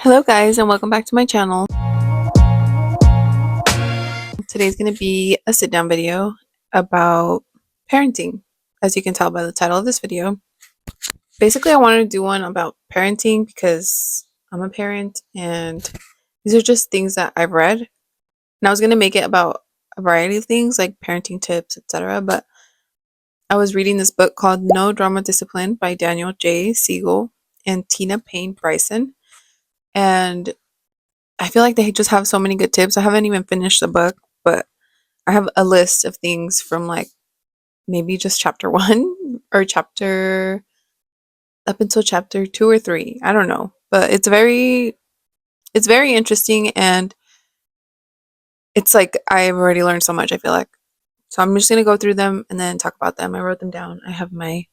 Hello guys and welcome back to my channel. Today's going to be a sit down video about parenting. As you can tell by the title of this video. Basically I wanted to do one about parenting because I'm a parent and these are just things that I've read. And I was going to make it about a variety of things like parenting tips, etc. But I was reading this book called No Drama Discipline by Daniel J. Siegel and Tina Payne Bryson. And I feel like they just have so many good tips. I haven't even finished the book, but I have a list of things from like maybe just chapter one or chapter up until chapter two or three. I don't know, but it's very interesting and it's like I've already learned so much. I feel like so I'm just gonna go through them and then talk about them. I wrote them down. I have my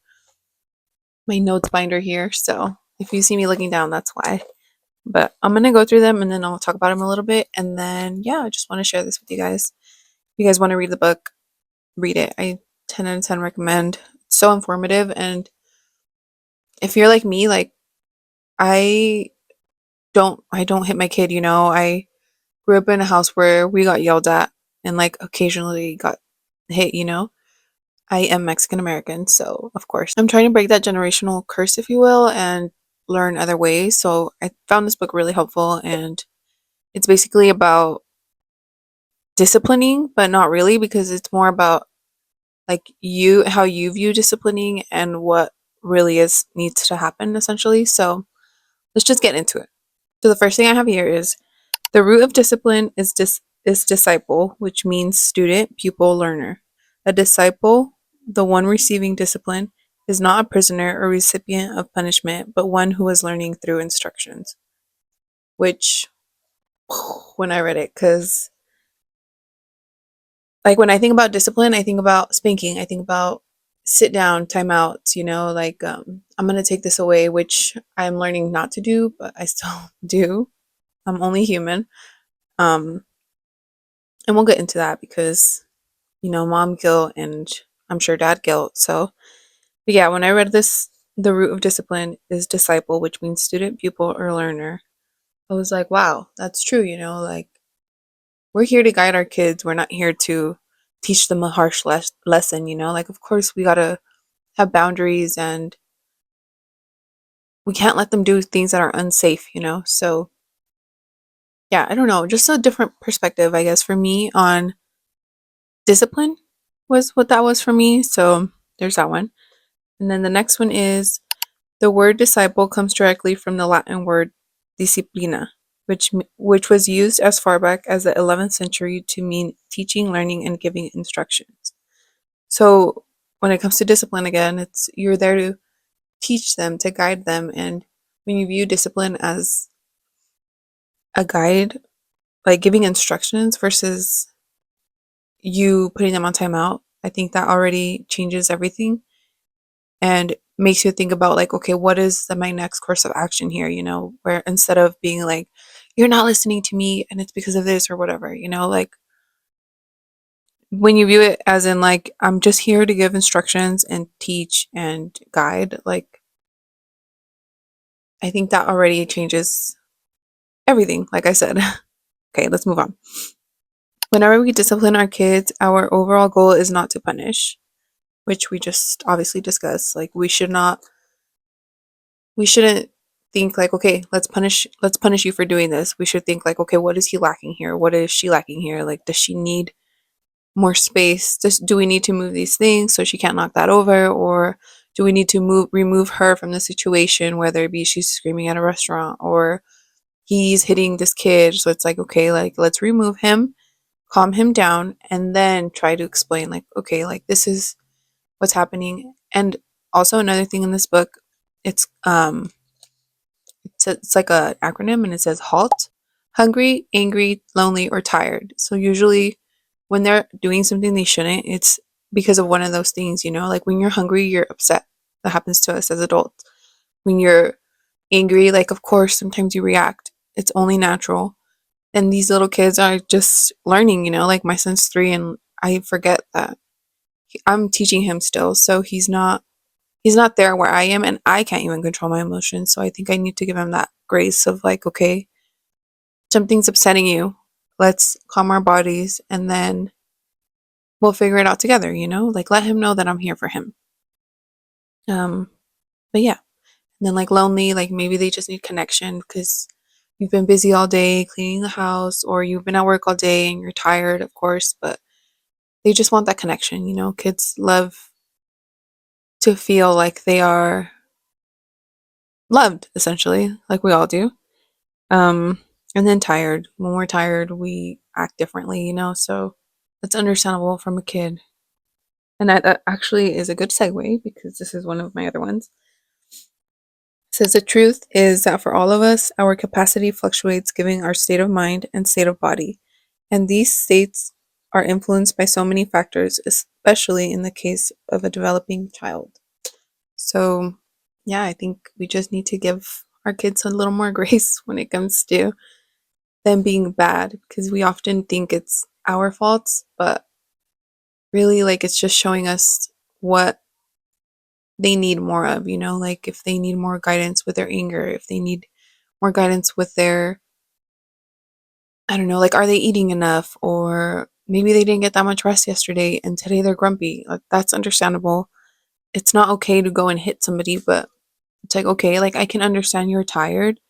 notes binder here, so if you see me looking down, that's why. But I'm gonna go through them and then I'll talk about them a little bit, and then yeah, I just want to share this with you guys. If you guys want to read the book, read it. I 10 out of 10 recommend. It's so informative, and if you're like me, like I I don't hit my kid, you know. I grew up in a house where we got yelled at and like occasionally got hit, you know. I am Mexican American, so of course I'm trying to break that generational curse, if you will, and learn other ways. So I found this book really helpful, and it's basically about disciplining, but not really, because it's more about like you how you view disciplining and what really is needs to happen essentially. So let's just get into it. So the first thing I have here is the root of discipline is disciple, which means student, pupil, learner. A disciple, the one receiving discipline, is not a prisoner or recipient of punishment, but one who is learning through instructions. Which when I read it, because like when I think about discipline, I think about spanking. I think about sit down, timeouts, you know, like I'm gonna take this away, which I'm learning not to do, but I still do. I'm only human. Um, and we'll get into that because, you know, mom guilt and I'm sure dad guilt. So, but yeah, when I read this, the root of discipline is disciple, which means student, pupil, or learner. I was like, wow, that's true, you know, like we're here to guide our kids. We're not here to teach them a harsh lesson, you know? Like, of course, we gotta have boundaries and we can't let them do things that are unsafe, you know? So, yeah, I don't know. Just a different perspective, I guess, for me on discipline was what that was for me. So, there's that one. And then the next one is the word disciple comes directly from the Latin word disciplina, which was used as far back as the 11th century to mean teaching, learning, and giving instructions. So when it comes to discipline again, it's you're there to teach them, to guide them, and when you view discipline as a guide, like giving instructions versus you putting them on timeout, I think that already changes everything and makes you think about like, okay, what is my next course of action here, you know, where instead of being like, you're not listening to me and it's because of this or whatever, you know, like when you view it as in like I'm just here to give instructions and teach and guide, like I think that already changes everything, like I said. Okay, let's move on. Whenever we discipline our kids, our overall goal is not to punish, which we just obviously discussed. Like we shouldn't think like, okay, let's punish you for doing this. We should think like, okay, what is he lacking here? What is she lacking here? Like does she need more space? Do we need to move these things so she can't knock that over, or do we need to remove her from the situation, whether it be she's screaming at a restaurant or he's hitting this kid? So it's like, okay, like let's remove him, calm him down, and then try to explain like, okay, like this is what's happening. And also another thing in this book, it's it's like a acronym and it says HALT: hungry, angry, lonely, or tired. So usually when they're doing something they shouldn't, it's because of one of those things, you know? Like when you're hungry, you're upset. That happens to us as adults. When you're angry, like of course sometimes you react. It's only natural. And these little kids are just learning, you know? Like my son's 3 and I forget that I'm teaching him still, so he's not he's not there where I am, and I can't even control my emotions. So I think I need to give him that grace of like, okay, something's upsetting you. Let's calm our bodies and then we'll figure it out together, you know? Like let him know that I'm here for him. Um, but yeah. And then like lonely, like maybe they just need connection because you've been busy all day cleaning the house or you've been at work all day and you're tired, of course, but they just want that connection, you know? Kids love to feel like they are loved, essentially, like we all do. Um, and then tired. When we're tired, we act differently, you know? So that's understandable from a kid. And that actually is a good segue because this is one of my other ones. It says the truth is that for all of us, our capacity fluctuates given our state of mind and state of body. And these states are influenced by so many factors, especially in the case of a developing child. So, yeah, I think we just need to give our kids a little more grace when it comes to them being bad because we often think it's our faults, but really, like, it's just showing us what they need more of, you know, like if they need more guidance with their anger, if they need more guidance with their, I don't know, like, are they eating enough? Or maybe they didn't get that much rest yesterday and today they're grumpy. Like, that's understandable. It's not okay to go and hit somebody, but it's like, okay, like, I can understand you're tired,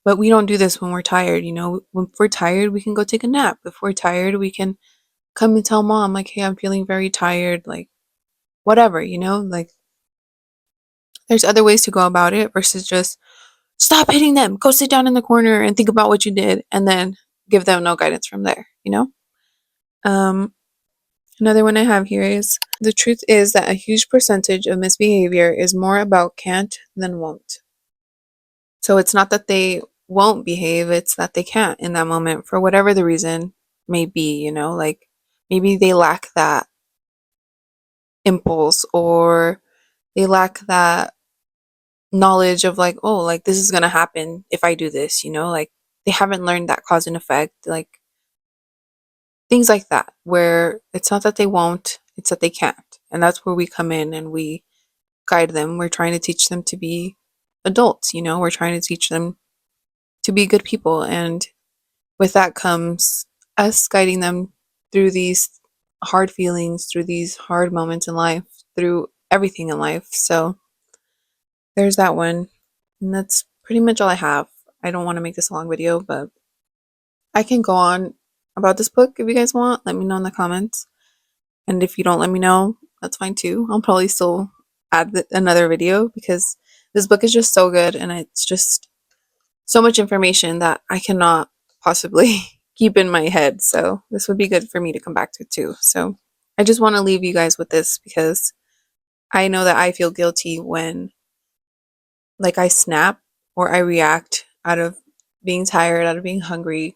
but we don't do this when we're tired, you know? When we're tired, we can go take a nap. If we're tired, we can come and tell mom, like, hey, I'm feeling very tired, like, whatever, you know? Like, there's other ways to go about it versus just stop hitting them, go sit down in the corner and think about what you did, and then give them no guidance from there, you know? Um, Another one I have here is the truth is that a huge percentage of misbehavior is more about can't than won't. So it's not that they won't behave, it's that they can't in that moment for whatever the reason may be, you know, like maybe they lack that impulse or they lack that knowledge of like, oh, like this is going to happen if I do this, you know, like they haven't learned that cause and effect, like things like that, where it's not that they won't, it's that they can't. And that's where we come in and we guide them. We're trying to teach them to be adults, you know, we're trying to teach them to be good people. And with that comes us guiding them through these hard feelings, through these hard moments in life, through everything in life. So there's that one. And that's pretty much all I have. I don't want to make this a long video, but I can go on about this book if you guys want. Let me know in the comments. And if you don't let me know, that's fine too. I'll probably still add another video because this book is just so good and it's just so much information that I cannot possibly keep in my head. So this would be good for me to come back to too. So I just want to leave you guys with this because I know that I feel guilty when like I snap or I react out of being tired, out of being hungry,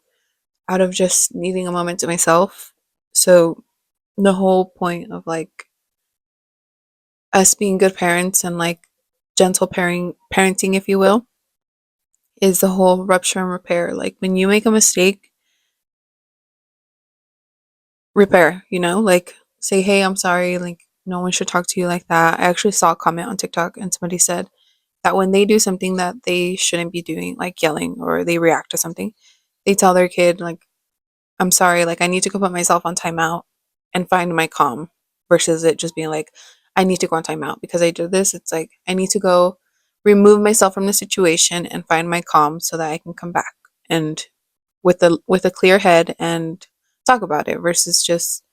out of just needing a moment to myself. So the whole point of like us being good parents and like gentle parenting, if you will, is the whole rupture and repair. Like when you make a mistake, repair, you know, like say, hey, I'm sorry, like no one should talk to you like that. I actually saw a comment on TikTok and somebody said that when they do something that they shouldn't be doing, like yelling or they react to something, they tell their kid, like, I'm sorry, like I need to go put myself on timeout and find my calm versus it just being like, I need to go on timeout because I did this. It's like I need to go remove myself from the situation and find my calm so that I can come back and with a clear head and talk about it versus just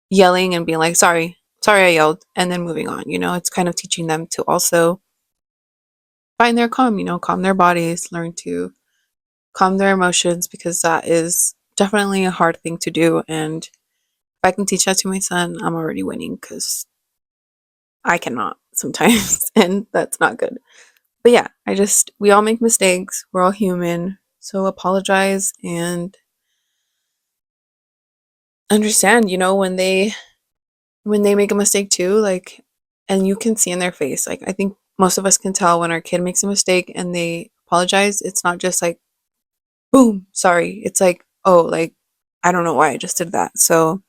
yelling and being like, sorry I yelled and then moving on. You know, it's kind of teaching them to also find their calm, you know, calm their bodies, learn to calm their emotions because that is definitely a hard thing to do. And if I can teach that to my son, I'm already winning because I cannot sometimes, and that's not good. But yeah, we all make mistakes. We're all human. So apologize and understand, you know, when they make a mistake too, like, and you can see in their face, like, I think most of us can tell when our kid makes a mistake and they apologize. It's not just like, boom, sorry. It's like, oh, like, I don't know why I just did that. So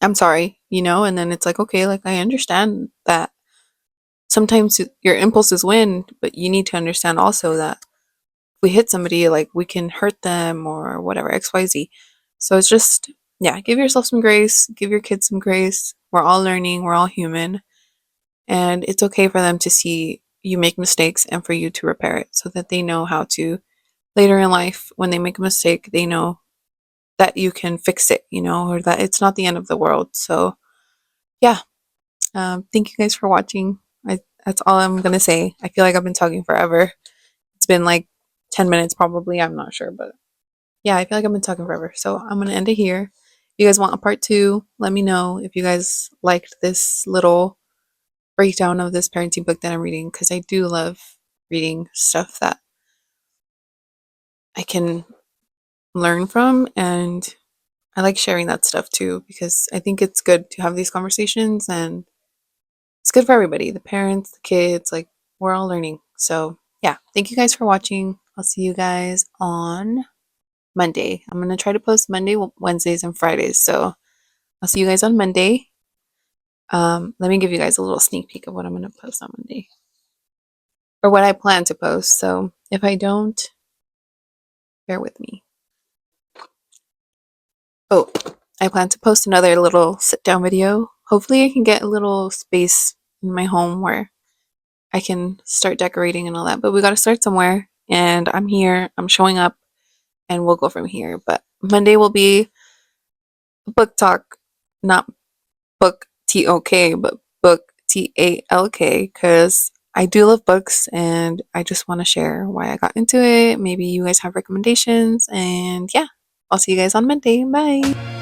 I'm sorry, you know, and then it's like, okay, like, I understand that sometimes your impulses win, but you need to understand also that if we hit somebody, like we can hurt them or whatever, XYZ. So it's just, yeah, give yourself some grace, give your kids some grace. We're all learning, we're all human. And it's okay for them to see you make mistakes and for you to repair it so that they know how to, later in life, when they make a mistake, they know that you can fix it, or that it's not the end of the world. So, yeah, thank you guys for watching. That's all I'm going to say. I feel like I've been talking forever. It's been like 10 minutes probably. I'm not sure, but yeah, I feel like I've been talking forever. So I'm going to end it here. If you guys want a part two, let me know if you guys liked this little breakdown of this parenting book that I'm reading, because I do love reading stuff that I can learn from, and I like sharing that stuff too because I think it's good to have these conversations, and it's good for everybody, the parents, the kids, like we're all learning. So, yeah, thank you guys for watching. I'll see you guys on Monday. I'm going to try to post Monday, Wednesdays, and Fridays. So, I'll see you guys on Monday. Let me give you guys a little sneak peek of what I'm going to post on Monday, or what I plan to post. So, if I don't, bear with me. Oh, I plan to post another little sit down video. Hopefully, I can get a little space in my home where I can start decorating and all that. But we got to start somewhere. And I'm here, I'm showing up, and we'll go from here. But Monday will be book talk, not book TOK, but book TALK, because I do love books and I just want to share why I got into it. Maybe you guys have recommendations. And yeah, I'll see you guys on Monday. Bye.